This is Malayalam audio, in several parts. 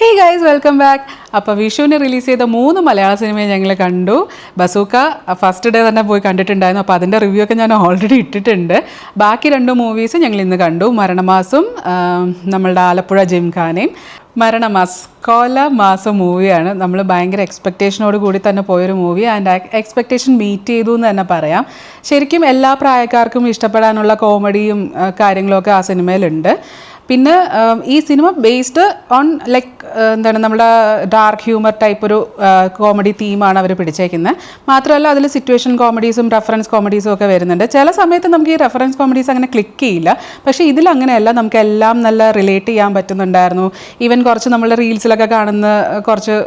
Hey guys welcome back. അപ്പോൾ വിഷുവിന് റിലീസ് ചെയ്ത 3 മലയാള സിനിമയെ ഞങ്ങൾ കണ്ടു. ബസൂക്ക ഫസ്റ്റ് ഡേ തന്നെ പോയി കണ്ടിട്ടുണ്ടായിരുന്നു. അപ്പോൾ അതിൻ്റെ റിവ്യൂ ഒക്കെ ഞാൻ ഓൾറെഡി ഇട്ടിട്ടുണ്ട്. ബാക്കി 2 മൂവീസ് ഞങ്ങൾ ഇന്ന് കണ്ടു. മരണമാസും നമ്മളുടെ ആലപ്പുഴ ജിംഖാനയും. മരണമാസ് കൊലമാസം മൂവിയാണ്. നമ്മൾ ഭയങ്കര എക്സ്പെക്റ്റേഷനോട് കൂടി തന്നെ പോയൊരു മൂവി. ആൻഡ് എക്സ്പെക്റ്റേഷൻ മീറ്റ് ചെയ്തു എന്ന് തന്നെ പറയാം. ശരിക്കും എല്ലാ പ്രായക്കാർക്കും ഇഷ്ടപ്പെടാനുള്ള കോമഡിയും കാര്യങ്ങളൊക്കെ ആ സിനിമയിലുണ്ട്. പിന്നെ ഈ സിനിമ ബേസ്ഡ് ഓൺ ലൈക്ക് എന്താണ് നമ്മുടെ ഡാർക്ക് ഹ്യൂമർ ടൈപ്പ് ഒരു കോമഡി തീമാണ് അവർ പിടിച്ചേക്കുന്നത്. മാത്രമല്ല അതിൽ സിറ്റുവേഷൻ കോമഡീസും റെഫറൻസ് കോമഡീസും ഒക്കെ വരുന്നുണ്ട്. ചില സമയത്ത് നമുക്ക് ഈ റെഫറൻസ് കോമഡീസ് അങ്ങനെ ക്ലിക്ക് ചെയ്യില്ല. പക്ഷേ ഇതിലങ്ങനെയല്ല, നമുക്ക് എല്ലാം നല്ല റിലേറ്റ് ചെയ്യാൻ പറ്റുന്നുണ്ടായിരുന്നു. ഈവൻ കുറച്ച് നമ്മൾ റീൽസിലൊക്കെ കാണുന്ന കുറച്ച്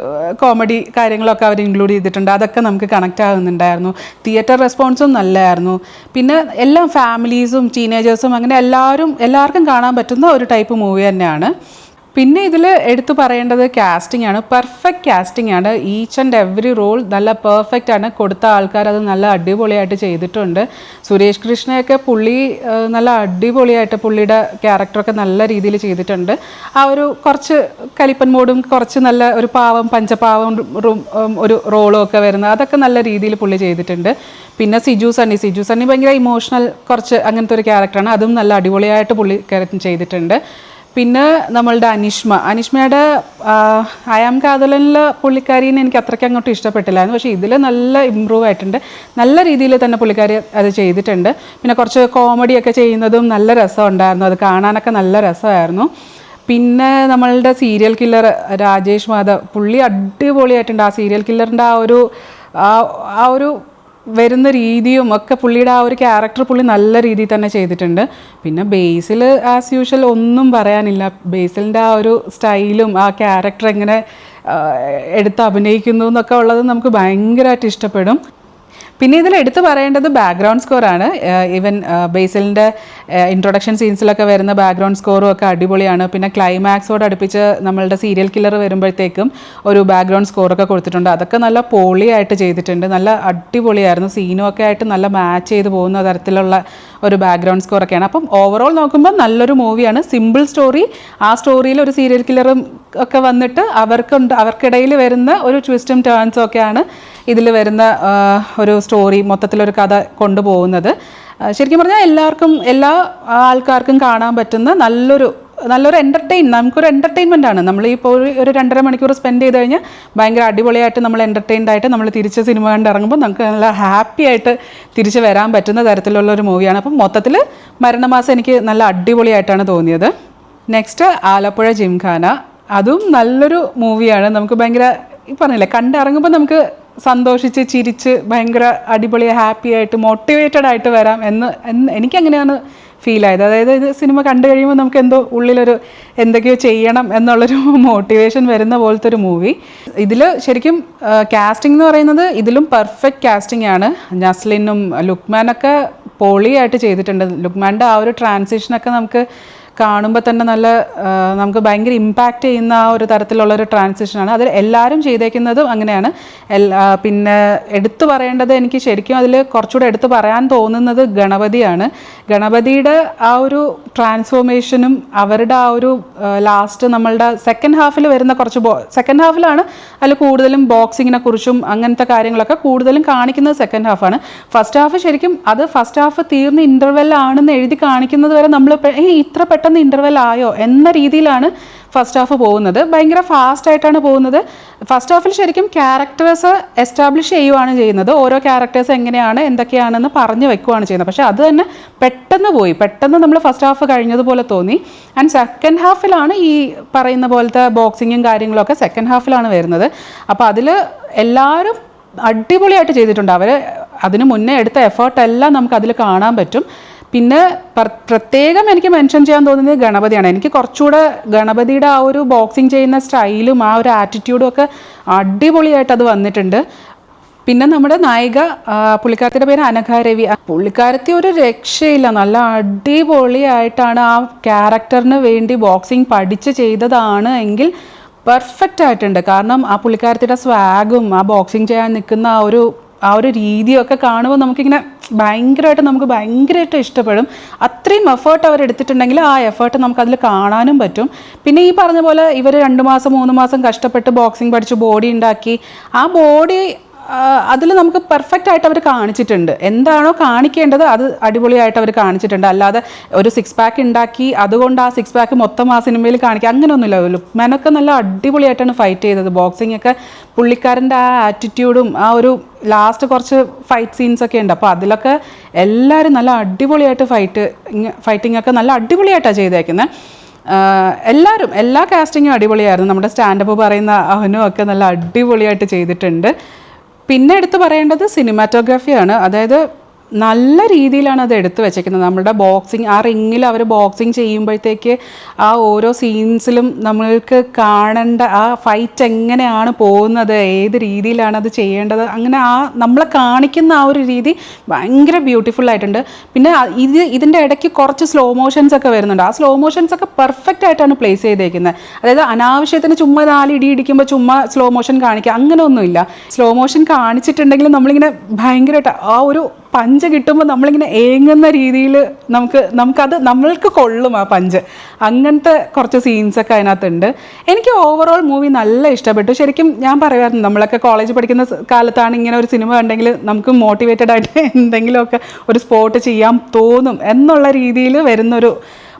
കോമഡി കാര്യങ്ങളൊക്കെ അവർ ഇൻക്ലൂഡ് ചെയ്തിട്ടുണ്ട്. അതൊക്കെ നമുക്ക് കണക്റ്റ് ആകുന്നുണ്ടായിരുന്നു. തിയേറ്റർ റെസ്പോൺസും നല്ലതായിരുന്നു. പിന്നെ എല്ലാം ഫാമിലീസും ടീനേജേഴ്സും അങ്ങനെ എല്ലാവർക്കും കാണാൻ പറ്റുന്ന ഒരു ടൈപ്പ് മൂവി തന്നെയാണ്. പിന്നെ ഇതിൽ എടുത്തു പറയേണ്ടത് കാസ്റ്റിംഗ് ആണ്. പെർഫെക്റ്റ് കാസ്റ്റിംഗ് ആണ്. ഈച്ച് ആൻഡ് എവറി റോൾ നല്ല പെർഫെക്റ്റ് ആണ്. കൊടുത്ത ആൾക്കാർ അത് നല്ല അടിപൊളിയായിട്ട് ചെയ്തിട്ടുണ്ട്. സുരേഷ് കൃഷ്ണയൊക്കെ പുള്ളി നല്ല അടിപൊളിയായിട്ട് പുള്ളിയുടെ ക്യാരക്ടറൊക്കെ നല്ല രീതിയിൽ ചെയ്തിട്ടുണ്ട്. ആ ഒരു കുറച്ച് കലിപ്പൻ മോഡും കുറച്ച് നല്ല ഒരു പാവം പഞ്ചപാവം ഒരു റോളും ഒക്കെ വരുന്നത് അതൊക്കെ നല്ല രീതിയിൽ പുള്ളി ചെയ്തിട്ടുണ്ട്. പിന്നെ സിജു സണ്ണി ഭയങ്കര ഇമോഷണൽ കുറച്ച് അങ്ങനത്തെ ഒരു ക്യാരക്ടറാണ്. അതും നല്ല അടിപൊളിയായിട്ട് പുള്ളി ചെയ്തിട്ടുണ്ട്. പിന്നെ നമ്മളുടെ അനിഷ്മയുടെ ആയാം കാതലനിൽ പുള്ളിക്കാരീനെ എനിക്ക് അത്രയ്ക്ക് അങ്ങോട്ട് ഇഷ്ടപ്പെട്ടില്ലായിരുന്നു. പക്ഷേ ഇതിൽ നല്ല ഇമ്പ്രൂവ് ആയിട്ടുണ്ട്. നല്ല രീതിയിൽ തന്നെ പുള്ളിക്കാരി അത് ചെയ്തിട്ടുണ്ട്. പിന്നെ കുറച്ച് കോമഡിയൊക്കെ ചെയ്യുന്നതും നല്ല രസമുണ്ടായിരുന്നു. അത് കാണാനൊക്കെ നല്ല രസമായിരുന്നു. പിന്നെ നമ്മളുടെ സീരിയൽ കില്ലർ രാജേഷ് മാധവ് പുള്ളി അടിപൊളിയായിട്ടുണ്ട്. ആ സീരിയൽ കില്ലറിൻ്റെ ആ ഒരു വരുന്ന രീതിയും ഒക്കെ പുള്ളിയുടെ ആ ഒരു ക്യാരക്ടർ പുള്ളി നല്ല രീതിയിൽ തന്നെ ചെയ്തിട്ടുണ്ട്. പിന്നെ ബേസിൽ ആസ് യൂഷ്വൽ ഒന്നും പറയാനില്ല. ബേസിലിൻ്റെ ആ ഒരു സ്റ്റൈലും ആ ക്യാരക്ടർ എങ്ങനെ എടുത്ത് അഭിനയിക്കുന്നു എന്നൊക്കെ ഉള്ളത് നമുക്ക് ഭയങ്കരമായിട്ട് ഇഷ്ടപ്പെടും. പിന്നെ ഇതിൽ എടുത്തു പറയേണ്ടത് ബാക്ക്ഗ്രൗണ്ട് സ്കോറാണ്. ഈവൻ ബേസിലിൻ്റെ ഇൻട്രൊഡക്ഷൻ സീൻസിലൊക്കെ വരുന്ന ബാക്ക്ഗ്രൗണ്ട് സ്കോറും ഒക്കെ അടിപൊളിയാണ്. പിന്നെ ക്ലൈമാക്സോട് അടുപ്പിച്ച് നമ്മളുടെ സീരിയൽ കില്ലർ വരുമ്പോഴത്തേക്കും ഒരു ബാക്ക്ഗ്രൗണ്ട് സ്കോറൊക്കെ കൊടുത്തിട്ടുണ്ട്. അതൊക്കെ നല്ല പൊളിയായിട്ട് ചെയ്തിട്ടുണ്ട്. നല്ല അടിപൊളിയായിരുന്നു. സീനും ഒക്കെ ആയിട്ട് നല്ല മാച്ച് ചെയ്ത് പോകുന്ന തരത്തിലുള്ള ഒരു ബാക്ക്ഗ്രൗണ്ട് സ്കോറൊക്കെയാണ്. അപ്പം ഓവറോൾ നോക്കുമ്പോൾ നല്ലൊരു മൂവിയാണ്. Simple story. ആ സ്റ്റോറിയിൽ ഒരു സീരിയൽ കില്ലറും ഒക്കെ വന്നിട്ട് അവർക്കിടയിൽ വരുന്ന ഒരു ട്വിസ്റ്റും ടേൺസും ഒക്കെയാണ് ഇതിൽ വരുന്ന ഒരു സ്റ്റോറി മൊത്തത്തിലൊരു കഥ കൊണ്ടുപോകുന്നത്. ശരിക്കും പറഞ്ഞാൽ എല്ലാ ആൾക്കാർക്കും കാണാൻ പറ്റുന്ന നല്ലൊരു നമുക്കൊരു എൻ്റർടൈൻമെൻ്റ് ആണ്. നമ്മൾ ഇപ്പോൾ ഒരു 2.5 മണിക്കൂർ സ്പെൻഡ് ചെയ്ത് കഴിഞ്ഞാൽ ഭയങ്കര അടിപൊളിയായിട്ട് നമ്മൾ എൻ്റർടൈൻഡ് ആയിട്ട് നമ്മൾ തിരിച്ച് സിനിമ കണ്ട് ഇറങ്ങുമ്പോൾ നമുക്ക് നല്ല ഹാപ്പി ആയിട്ട് തിരിച്ച് വരാൻ പറ്റുന്ന തരത്തിലുള്ള ഒരു മൂവിയാണ്. അപ്പം മൊത്തത്തിൽ മരണമാസം എനിക്ക് നല്ല അടിപൊളിയായിട്ടാണ് തോന്നിയത്. നെക്സ്റ്റ് ആലപ്പുഴ ജിംഖാന. അതും നല്ലൊരു മൂവിയാണ്. നമുക്ക് ഭയങ്കര പറഞ്ഞില്ലേ കണ്ടിറങ്ങുമ്പോൾ നമുക്ക് സന്തോഷിച്ച് ചിരിച്ച് ഭയങ്കര അടിപൊളി ഹാപ്പി ആയിട്ട് മോട്ടിവേറ്റഡ് ആയിട്ട് വരാം എന്ന് എനിക്കങ്ങനെയാണ് ഫീൽ ആയത്. അതായത് ഇത് സിനിമ കണ്ടു കഴിയുമ്പോൾ നമുക്ക് ഉള്ളിലൊരു എന്തൊക്കെയോ ചെയ്യണം എന്നുള്ളൊരു മോട്ടിവേഷൻ വരുന്ന പോലത്തെ ഒരു മൂവി. ഇതിൽ ശരിക്കും കാസ്റ്റിംഗ് എന്ന് പറയുന്നത് ഇതിലും പെർഫെക്റ്റ് കാസ്റ്റിംഗ് ആണ്. നസ്ലിനും ലുക്മാനൊക്കെ പൊളിയായിട്ട് ചെയ്തിട്ടുണ്ട്. ലുക്മാൻ്റെ ആ ഒരു ട്രാൻസിഷനൊക്കെ നമുക്ക് കാണുമ്പോൾ തന്നെ നമുക്ക് ഭയങ്കര ഇമ്പാക്റ്റ് ചെയ്യുന്ന ആ ഒരു തരത്തിലുള്ളൊരു ട്രാൻസിഷനാണ്. അതിൽ എല്ലാവരും ചെയ്തേക്കുന്നതും അങ്ങനെയാണ്. പിന്നെ എടുത്തു പറയേണ്ടത് എനിക്ക് ശരിക്കും അതിൽ കുറച്ചുകൂടെ എടുത്തു പറയാൻ തോന്നുന്നത് ഗണപതിയാണ്. ഗണപതിയുടെ ആ ഒരു ട്രാൻസ്ഫോർമേഷനും അവരുടെ ആ ഒരു ലാസ്റ്റ് നമ്മളുടെ സെക്കൻഡ് ഹാഫിൽ വരുന്ന സെക്കൻഡ് ഹാഫിലാണ് അതിൽ കൂടുതലും ബോക്സിങ്ങിനെ കുറിച്ചും അങ്ങനത്തെ കാര്യങ്ങളൊക്കെ കൂടുതലും കാണിക്കുന്നത് സെക്കൻഡ് ഹാഫാണ്. ഫസ്റ്റ് ഹാഫ് ശരിക്കും അത് ഫസ്റ്റ് ഹാഫ് തീർന്ന് ഇൻ്റർവെല്ലാണെന്ന് എഴുതി കാണിക്കുന്നത് വരെ നമ്മൾ ഇത്ര പെട്ടെന്ന് ഇൻ്റർവെൽ ആയോ എന്ന രീതിയിലാണ് ഫസ്റ്റ് ഹാഫ് പോകുന്നത്. ഭയങ്കര ഫാസ്റ്റ് ആയിട്ടാണ് പോകുന്നത്. ഫസ്റ്റ് ഹാഫിൽ ശരിക്കും ക്യാരക്ടേഴ്സ് എസ്റ്റാബ്ലിഷ് ചെയ്യുകയാണ് ചെയ്യുന്നത്. ഓരോ ക്യാരക്ടേഴ്സ് എങ്ങനെയാണ് എന്തൊക്കെയാണെന്ന് പറഞ്ഞു വെക്കുകയാണ് ചെയ്യുന്നത്. പക്ഷേ അത് തന്നെ പെട്ടെന്ന് നമ്മൾ ഫസ്റ്റ് ഹാഫ് കഴിഞ്ഞതുപോലെ തോന്നി. ആൻഡ് സെക്കൻഡ് ഹാഫിലാണ് ഈ പറയുന്ന പോലത്തെ ബോക്സിങ്ങും കാര്യങ്ങളൊക്കെ സെക്കൻഡ് ഹാഫിലാണ് വരുന്നത്. അപ്പോൾ അതിൽ എല്ലാവരും അടിപൊളിയായിട്ട് ചെയ്തിട്ടുണ്ട്. അവർ അതിന് മുന്നേ എടുത്ത എഫേർട്ടെല്ലാം നമുക്ക് അതിൽ കാണാൻ പറ്റും. പിന്നെ പ്രത്യേകം എനിക്ക് മെൻഷൻ ചെയ്യാൻ തോന്നുന്നത് ഗണപതിയാണ്. എനിക്ക് കുറച്ചുകൂടെ ഗണപതിയുടെ ആ ഒരു ബോക്സിങ് ചെയ്യുന്ന സ്റ്റൈലും ആ ഒരു ആറ്റിറ്റ്യൂഡും ഒക്കെ അടിപൊളിയായിട്ട് അത് വന്നിട്ടുണ്ട്. പിന്നെ നമ്മുടെ നായിക പുള്ളിക്കാരത്തിയുടെ പേര് അനഘ രവി. പുള്ളിക്കാരത്തി ഒരു രക്ഷയില്ല. നല്ല അടിപൊളിയായിട്ടാണ് ആ ക്യാരക്ടറിന് വേണ്ടി ബോക്സിങ് പഠിച്ച് ചെയ്തതാണ് എങ്കിൽ പെർഫെക്റ്റ് ആയിട്ടുണ്ട്. കാരണം ആ പുള്ളിക്കാരത്തിയുടെ സ്വാഗും ആ ബോക്സിങ് ചെയ്യാൻ നിൽക്കുന്ന ആ ആ ഒരു രീതിയൊക്കെ കാണുമ്പോൾ നമുക്കിങ്ങനെ ഭയങ്കരമായിട്ട് ഇഷ്ടപ്പെടും. അത്രയും എഫേർട്ട് അവർ എടുത്തിട്ടുണ്ടെങ്കിൽ ആ എഫേർട്ട് നമുക്കതിൽ കാണാനും പറ്റും. പിന്നെ ഈ പറഞ്ഞ പോലെ ഇവർ 2 മാസം 3 മാസം കഷ്ടപ്പെട്ട് ബോക്സിങ് പഠിച്ച് ബോഡി ഉണ്ടാക്കി, ആ ബോഡി അതിൽ നമുക്ക് പെർഫെക്റ്റ് ആയിട്ട് അവർ കാണിച്ചിട്ടുണ്ട്. എന്താണോ കാണിക്കേണ്ടത് അത് അടിപൊളിയായിട്ട് അവർ കാണിച്ചിട്ടുണ്ട്. അല്ലാതെ ഒരു 6 പാക്ക് ഉണ്ടാക്കി അതുകൊണ്ട് ആ 6 പാക്ക് മൊത്തം ആ സിനിമയിൽ കാണിക്കുക അങ്ങനെയൊന്നുമില്ല. ലുക്മാനൊക്കെ നല്ല അടിപൊളിയായിട്ടാണ് ഫൈറ്റ് ചെയ്തത്. ബോക്സിംഗ് ഒക്കെ പുള്ളിക്കാരൻ്റെ ആ ആറ്റിറ്റ്യൂഡും ആ ഒരു ലാസ്റ്റ് കുറച്ച് ഫൈറ്റ് സീൻസ് ഒക്കെ ഉണ്ട്. അപ്പോൾ അതിലൊക്കെ എല്ലാവരും നല്ല അടിപൊളിയായിട്ട് ഫൈറ്റിംഗ് ഒക്കെ നല്ല അടിപൊളിയായിട്ടാണ് ചെയ്തേക്കുന്നത്. എല്ലാവരും എല്ലാ കാസ്റ്റിങ്ങും അടിപൊളിയായിരുന്നു. നമ്മുടെ സ്റ്റാൻഡപ്പ് പറയുന്ന അവനും ഒക്കെ നല്ല അടിപൊളിയായിട്ട് ചെയ്തിട്ടുണ്ട്. പിന്നെ എടുത്തു പറയേണ്ടത് സിനിമാറ്റോഗ്രാഫിയാണ്. അതായത് നല്ല രീതിയിലാണ് അത് എടുത്തു വെച്ചേക്കുന്നത്. നമ്മുടെ ബോക്സിങ് ആ റിങ്ങിൽ അവർ ബോക്സിങ് ചെയ്യുമ്പോഴത്തേക്ക് ആ ഓരോ സീൻസിലും നമ്മൾക്ക് കാണേണ്ട ആ ഫൈറ്റ് എങ്ങനെയാണ് പോകുന്നത്, ഏത് രീതിയിലാണ് അത് ചെയ്യേണ്ടത്, അങ്ങനെ ആ നമ്മളെ കാണിക്കുന്ന ആ ഒരു രീതി ഭയങ്കര ബ്യൂട്ടിഫുൾ ആയിട്ടുണ്ട്. പിന്നെ ഇതിൻ്റെ ഇടയ്ക്ക് കുറച്ച് സ്ലോ മോഷൻസ് ഒക്കെ വരുന്നുണ്ട്. ആ സ്ലോ മോഷൻസ് ഒക്കെ പെർഫെക്റ്റ് ആയിട്ടാണ് പ്ലേസ് ചെയ്തേക്കുന്നത്. അതായത് അനാവശ്യത്തിന് ചുമ്മാ 4 ഇടി ഇടിക്കുമ്പോൾ ചുമ്മാ സ്ലോ മോഷൻ കാണിക്കുക അങ്ങനെയൊന്നുമില്ല. സ്ലോ മോഷൻ കാണിച്ചിട്ടുണ്ടെങ്കിൽ നമ്മളിങ്ങനെ ഭയങ്കരമായിട്ട് ആ ഒരു പഞ്ച് കിട്ടുമ്പോൾ നമ്മളിങ്ങനെ ഏങ്ങുന്ന രീതിയിൽ നമ്മൾക്ക് കൊള്ളും ആ പഞ്ച്. അങ്ങനത്തെ കുറച്ച് സീൻസൊക്കെ അതിനകത്തുണ്ട്. എനിക്ക് ഓവറോൾ മൂവി നല്ല ഇഷ്ടപ്പെട്ടു. ശരിക്കും ഞാൻ പറയുമായിരുന്നു, നമ്മളൊക്കെ കോളേജ് പഠിക്കുന്ന കാലത്താണ് ഇങ്ങനെ ഒരു സിനിമ കണ്ടെങ്കിൽ നമുക്ക് മോട്ടിവേറ്റഡ് ആയിട്ട് എന്തെങ്കിലുമൊക്കെ ഒരു സ്പോർട്ട് ചെയ്യാൻ തോന്നും എന്നുള്ള രീതിയിൽ വരുന്നൊരു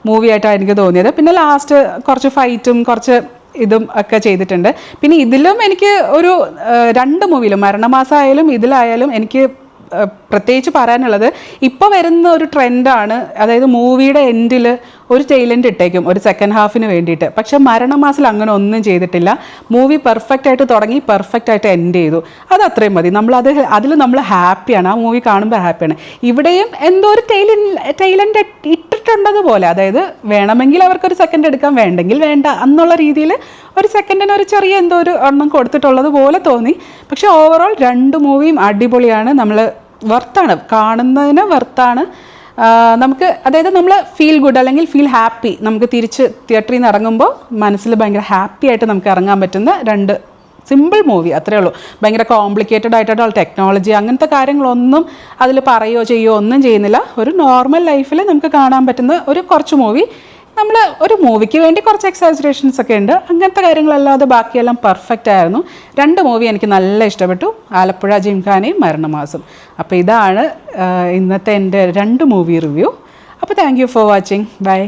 മൂവിയായിട്ടാണ് എനിക്ക് തോന്നിയത്. പിന്നെ ലാസ്റ്റ് കുറച്ച് ഫൈറ്റും കുറച്ച് ഇതും ഒക്കെ ചെയ്തിട്ടുണ്ട്. പിന്നെ ഇതിലും എനിക്ക് ഒരു 2 മൂവിയിലും മരണമാസമായാലും ഇതിലായാലും എനിക്ക് പ്രത്യേകിച്ച് പറയാനുള്ളത്, ഇപ്പോൾ വരുന്ന ഒരു ട്രെൻഡാണ്. അതായത് മൂവിയുടെ എൻഡിൽ ഒരു ടൈലൻ്റ് ഇട്ടേക്കും ഒരു സെക്കൻഡ് ഹാഫിന് വേണ്ടിയിട്ട്. പക്ഷേ മരണമാസിൽ അങ്ങനെ ഒന്നും ചെയ്തിട്ടില്ല. മൂവി പെർഫെക്റ്റ് ആയിട്ട് തുടങ്ങി പെർഫെക്റ്റ് ആയിട്ട് എൻഡ് ചെയ്തു. അത് അത്രയും മതി. അതിൽ നമ്മൾ ഹാപ്പിയാണ്. ആ മൂവി കാണുമ്പോൾ ഹാപ്പിയാണ്. ഇവിടെയും എന്തോ ഒരു ടൈലൻ്റ് ഇട്ടിട്ടുണ്ടതുപോലെ, അതായത് വേണമെങ്കിൽ അവർക്കൊരു സെക്കൻഡ് എടുക്കാം, വേണ്ടെങ്കിൽ വേണ്ട എന്നുള്ള രീതിയിൽ ഒരു സെക്കൻഡിന് ഒരു ചെറിയ എന്തോ ഒരു എണ്ണം കൊടുത്തിട്ടുള്ളത് പോലെ തോന്നി. പക്ഷേ ഓവറോൾ 2 മൂവിയും അടിപൊളിയാണ്. നമ്മൾ വെർത്താണ്, കാണുന്നതിന് വെർത്താണ്. നമുക്ക് അതായത് നമ്മൾ ഫീൽ ഗുഡ് അല്ലെങ്കിൽ ഫീൽ ഹാപ്പി, നമുക്ക് തിരിച്ച് തിയേറ്ററിൽ നിന്ന് ഇറങ്ങുമ്പോൾ മനസ്സിൽ ഭയങ്കര ഹാപ്പി ആയിട്ട് നമുക്ക് ഇറങ്ങാൻ പറ്റുന്ന 2 സിമ്പിൾ മൂവി, അത്രേ ഉള്ളൂ. ഭയങ്കര കോംപ്ലിക്കേറ്റഡ് ആയിട്ടുള്ള ടെക്നോളജി അങ്ങനത്തെ കാര്യങ്ങളൊന്നും അതിൽ പറയുകയോ ചെയ്യുകയോ ഒന്നും ചെയ്യുന്നില്ല. ഒരു നോർമൽ ലൈഫിൽ നമുക്ക് കാണാൻ പറ്റുന്ന ഒരു കുറച്ച് മൂവി. നമ്മൾ ഒരു മൂവിക്ക് വേണ്ടി കുറച്ച് എക്സാജറേഷൻസ് ഒക്കെ ഉണ്ട്, അങ്ങനത്തെ കാര്യങ്ങളല്ലാതെ ബാക്കിയെല്ലാം പെർഫെക്റ്റ് ആയിരുന്നു. 2 മൂവി എനിക്ക് നല്ല ഇഷ്ടപ്പെട്ടു, ആലപ്പുഴ ജിംഖാനയും മരണമാസം. അപ്പോൾ ഇതാണ് ഇന്നത്തെ എൻ്റെ 2 മൂവി റിവ്യൂ. അപ്പോൾ thank you for watching. By.